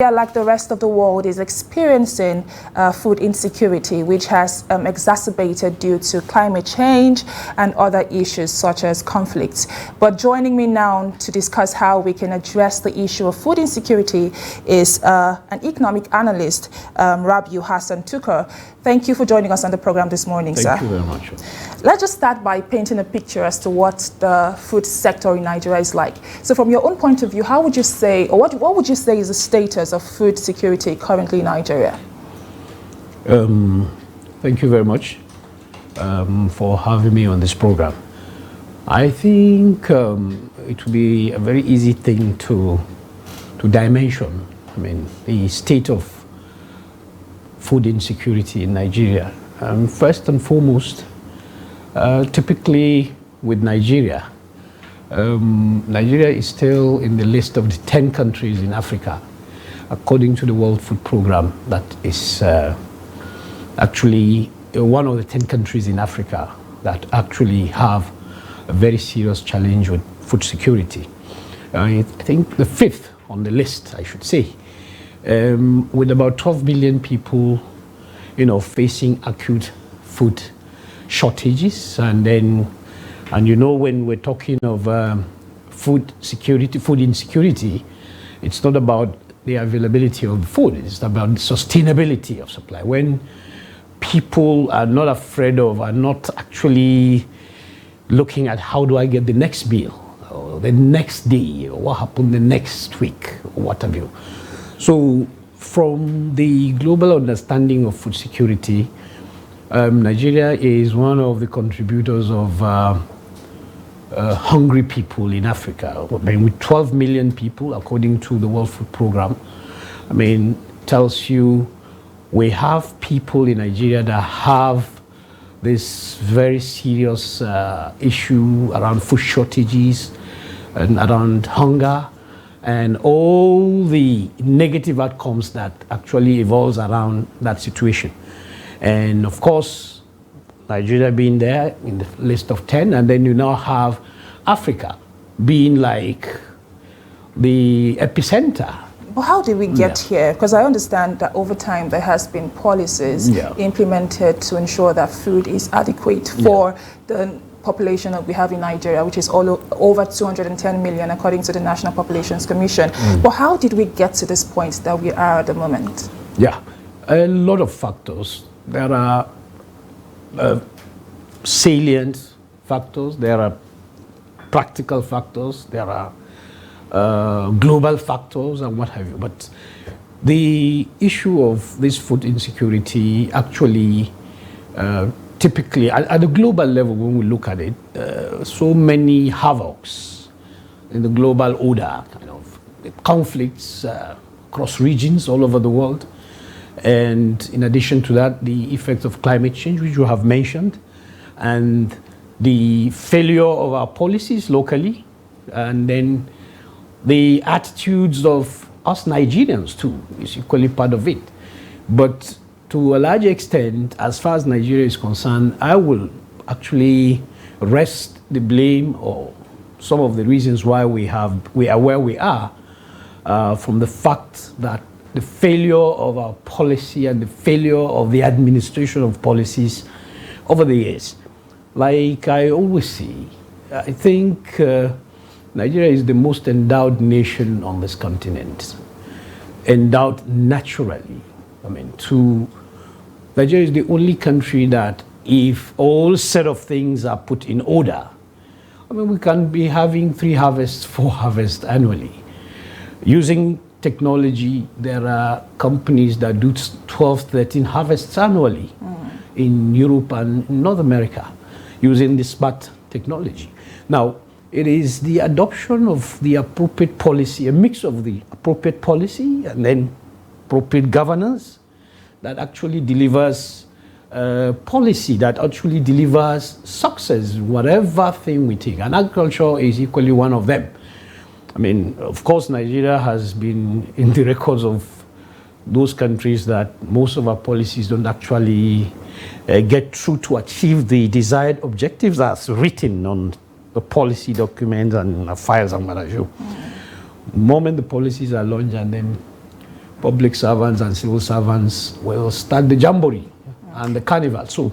like the rest of the world, is experiencing food insecurity, which has exacerbated due to climate change and other issues such as conflicts. But joining me now to discuss how we can address the issue of food insecurity is an economic analyst, Rabiu Hassan Tukur. Thank you for joining us on the program this morning, sir. Thank you very much. Let's just start by painting a picture as to what the food sector in Nigeria is like. So from your own point of view, how would you say, or what would you say is the status of food security currently in Nigeria? Thank you very much for having me on this program. I think it would be a very easy thing to dimension. I mean, the state of food insecurity in Nigeria. First and foremost, typically with Nigeria, Nigeria is still in the list of the 10 countries in Africa, according to the World Food Programme, that is actually one of the 10 countries in Africa that actually have a very serious challenge with food security. I think the fifth on the list, I should say, with about 12 million people, facing acute food shortages. And when we're talking of food security, food insecurity, it's not about the availability of food, it's about the sustainability of supply. When people are not afraid of, are not actually looking at how do I get the next meal, or the next day, or what happened the next week, or what have you. So from the global understanding of food security, Nigeria is one of the contributors of hungry people in Africa. I mean, with 12 million people, according to the World Food Programme, I mean, tells you we have people in Nigeria that have this very serious issue around food shortages and around hunger, and all the negative outcomes that actually evolves around that situation. And of course, Nigeria being there in the list of 10, and then you now have Africa being like the epicenter. But how did we get here? Because I understand that over time there has been policies implemented to ensure that food is adequate for the population that we have in Nigeria, which is over 210 million according to the National Populations Commission. But how did we get to this point that we are at the moment? Yeah, a lot of factors. There are salient factors, there are practical factors, there are global factors and what have you. But the issue of this food insecurity actually typically, at the global level, when we look at it, so many havocs in the global order, conflicts across regions all over the world. And in addition to that, the effects of climate change, which you have mentioned, and the failure of our policies locally, and then the attitudes of us Nigerians too is equally part of it. But to a large extent, as far as Nigeria is concerned, I will actually rest the blame or some of the reasons why we are where we are from the fact that the failure of our policy and the failure of the administration of policies over the years. Like I always say, I think Nigeria is the most endowed nation on this continent, endowed naturally. I mean, Nigeria is the only country that if all set of things are put in order, I mean, we can be having 3 harvests, 4 harvests annually. Using technology, there are companies that do 12, 13 harvests annually in Europe and North America using the smart technology. Now, it is the adoption of the appropriate policy, a mix of the appropriate policy and then appropriate governance that actually delivers policy, that actually delivers success, whatever thing we take. And agriculture is equally one of them. I mean, of course, Nigeria has been in the records of those countries that most of our policies don't actually get through to achieve the desired objectives as written on the policy documents and files and what have you. The moment the policies are launched and then public servants and civil servants will start the jamboree and the carnival. So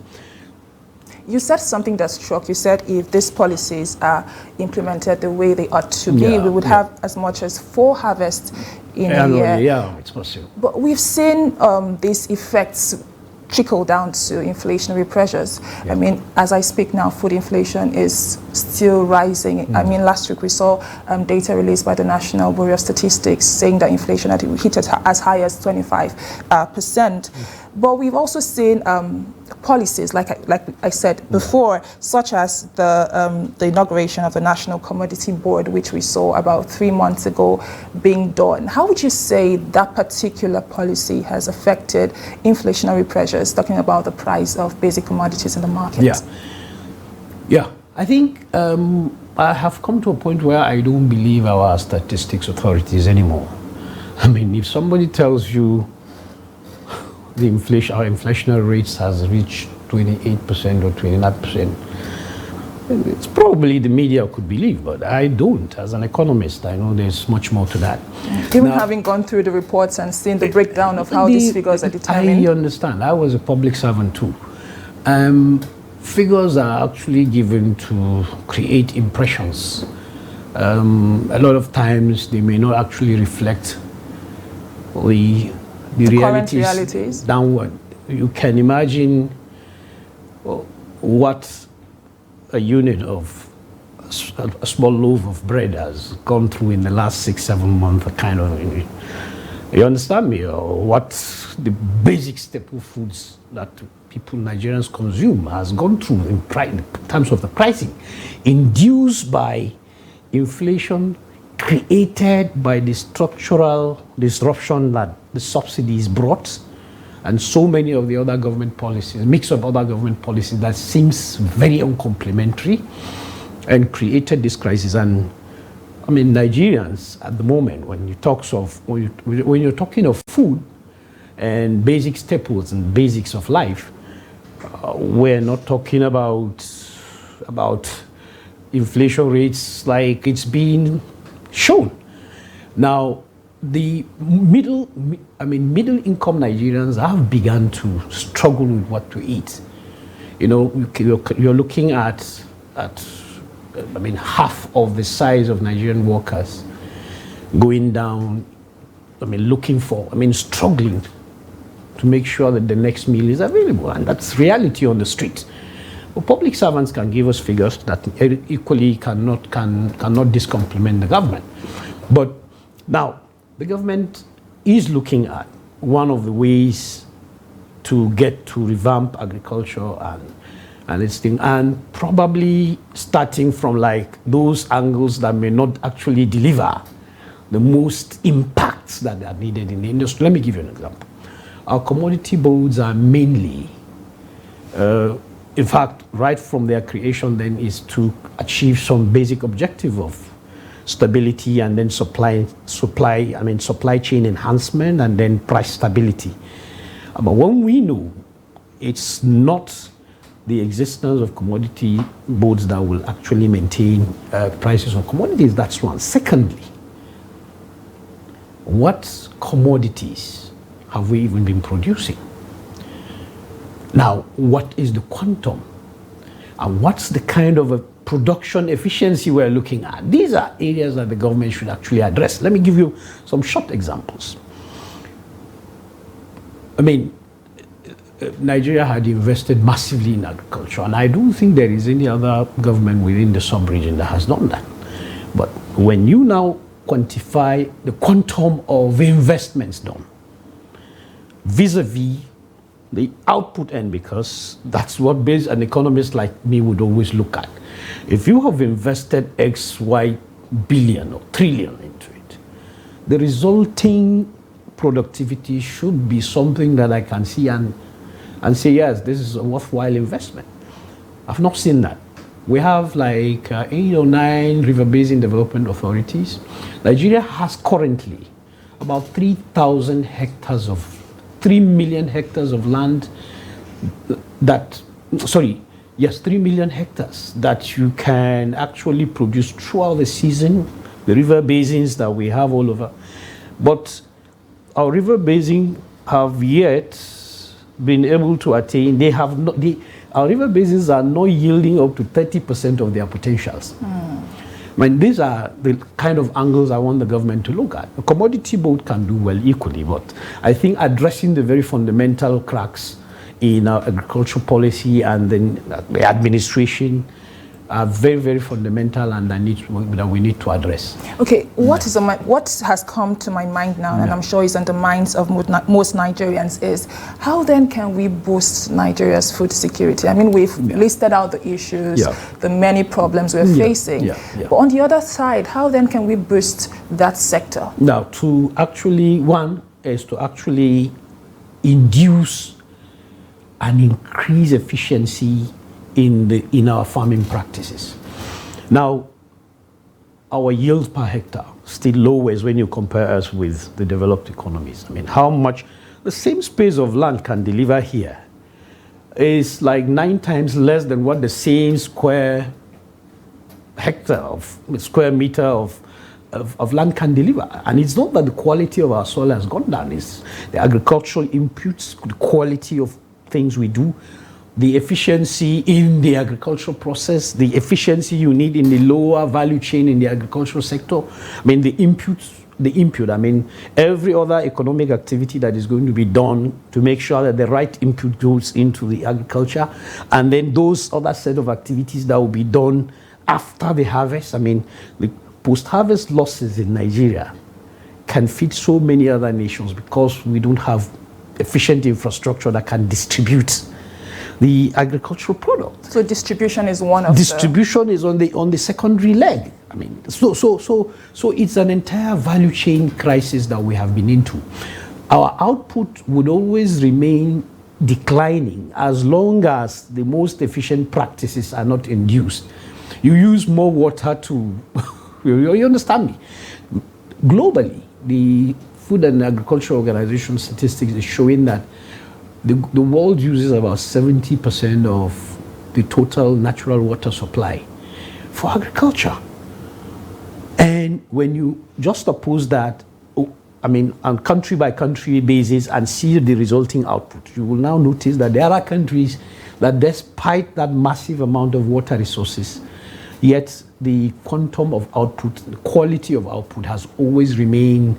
you said something that struck. You said if these policies are implemented the way they ought to be, we would have as much as 4 harvests in a year. Yeah, it's possible. But we've seen these effects trickle down to inflationary pressures. Yeah. I mean, as I speak now, food inflation is still rising. I mean, last week we saw data released by the National Bureau of Statistics saying that inflation had hit as high as 25%. But we've also seen policies, like I said before, such as the inauguration of the National Commodity Board, which we saw about 3 months ago being done. How would you say that particular policy has affected inflationary pressures, talking about the price of basic commodities in the market? Yeah. I think I have come to a point where I don't believe our statistics authorities anymore. I mean, if somebody tells you the our inflationary rates has reached 28% or 29%, it's probably the media could believe, but I don't. As an economist, I know there's much more to that. Even now, having gone through the reports and seen the breakdown of how these figures are determined. I understand. I was a public servant too. Figures are actually given to create impressions. A lot of times they may not actually reflect the realities downward. You can imagine what a unit of a small loaf of bread has gone through in the last 6-7 months, kind of. You understand me? Or what the basic staple foods that people, Nigerians, consume has gone through in terms of the pricing, induced by inflation, created by the structural disruption that the subsidies brought, and so many of the other government policies, a mix of other government policies that seems very uncomplimentary, and created this crisis. And I mean, Nigerians at the moment, when you're talking of food and basic staples and basics of life, we're not talking about inflation rates like it's been shown. Now, the middle income Nigerians have begun to struggle with what to eat. You know, you're looking at half of the size of Nigerian workers going down, struggling to make sure that the next meal is available, and that's reality on the street. Well, public servants can give us figures that equally cannot discomplement the government. But now, the government is looking at one of the ways to get to revamp agriculture and its thing, and probably starting from like those angles that may not actually deliver the most impacts that are needed in the industry. Let me give you an example. Our commodity boards are mainly, in fact, right from their creation then, is to achieve some basic objective of stability, and then supply chain enhancement, and then price stability. But when we know it's not the existence of commodity boards that will actually maintain prices of commodities, that's one. Secondly, what commodities have we even been producing? Now, what is the quantum? And what's the kind of a production efficiency we're looking at? These are areas that the government should actually address. Let me give you some short examples. I mean, Nigeria had invested massively in agriculture, and I don't think there is any other government within the sub-region that has done that. But when you now quantify the quantum of investments done vis-a-vis the output end, because that's what an economist like me would always look at. If you have invested X, Y billion or trillion into it, the resulting productivity should be something that I can see and say, yes, this is a worthwhile investment. I've not seen that. We have like 8 or 9 river basin development authorities. Nigeria has currently about 3 million hectares of land 3 million hectares that you can actually produce throughout the season, the river basins that we have all over. But our river basin have yet been able to attain, our river basins are not yielding up to 30% of their potentials. I mean, these are the kind of angles I want the government to look at. A commodity boat can do well equally, but I think addressing the very fundamental cracks in our agricultural policy and then the administration are very, very fundamental and that we need to address. Okay, what has come to my mind now, and I'm sure is on the minds of most Nigerians, is how then can we boost Nigeria's food security? I mean, we've listed out the issues, the many problems we're facing, but on the other side, how then can we boost that sector? Now, one is to actually induce and increase efficiency in our farming practices. Now, our yield per hectare still lowest when you compare us with the developed economies. I mean, how much the same space of land can deliver here is like 9 times less than what the same square meter of land can deliver. And it's not that the quality of our soil has gone down, it's the agricultural inputs, the quality of things we do, the efficiency in the agricultural process, the efficiency you need in the lower value chain in the agricultural sector. I mean, the input, I mean, every other economic activity that is going to be done to make sure that the right input goes into the agriculture, and then those other set of activities that will be done after the harvest. I mean, the post-harvest losses in Nigeria can feed so many other nations because we don't have efficient infrastructure that can distribute the agricultural product. So distribution is one of distribution is on the secondary leg. I mean, so it's an entire value chain crisis that we have been into. Our output would always remain declining as long as the most efficient practices are not induced. You use more water to, you understand me? Globally, the Food and Agriculture Organization statistics is showing that the world uses about 70% of the total natural water supply for agriculture. And when you just oppose that, I mean, on country by country basis and see the resulting output, you will now notice that there are countries that despite that massive amount of water resources, yet the quantum of output, the quality of output has always remained,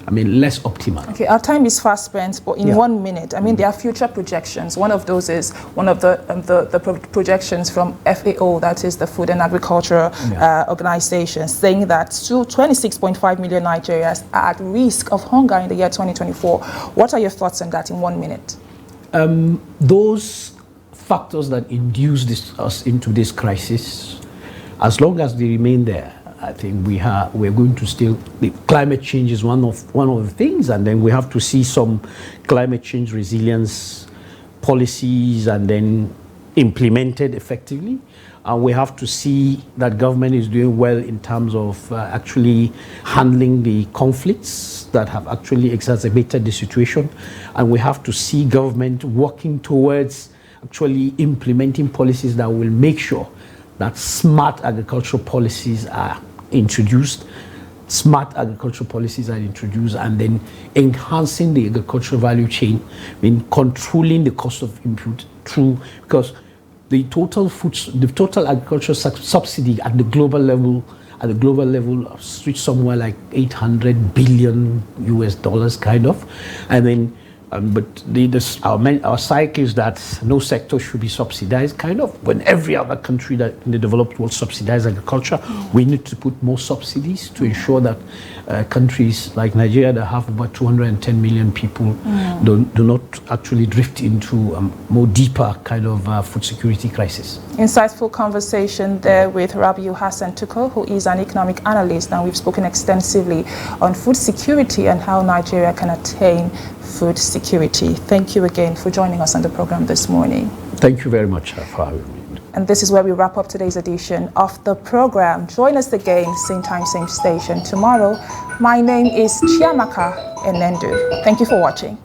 I mean, less optimal. Okay, our time is fast spent, but in 1 minute, I mean, there are future projections. One of those is one of the projections from FAO, that is the Food and Agriculture Organization, saying that 26.5 million Nigerians are at risk of hunger in the year 2024. What are your thoughts on that in 1 minute? Those factors that induce us into this crisis, as long as they remain there, I think we're going to still. The climate change is one of the things, and then we have to see some climate change resilience policies and then implemented effectively. And we have to see that government is doing well in terms of actually handling the conflicts that have actually exacerbated the situation. And we have to see government working towards actually implementing policies that will make sure that smart agricultural policies are introduced, and then enhancing the agricultural value chain, I mean, controlling the cost of input through, because the total agricultural subsidy at the global level reached somewhere like $800 billion US kind of, and then but our cycle is that no sector should be subsidized, kind of. When every other country that in the developed world subsidize agriculture, we need to put more subsidies to ensure that countries like Nigeria that have about 210 million people do not actually drift into a more deeper kind of food security crisis. Insightful conversation there with Rabiu Hassan Tukur, who is an economic analyst, and we've spoken extensively on food security and how Nigeria can attain food security. Thank you again for joining us on the program this morning. Thank you very much for having me. And this is where we wrap up today's edition of the program. Join us again, same time, same station tomorrow. My name is Chiamaka Enendu. Thank you for watching.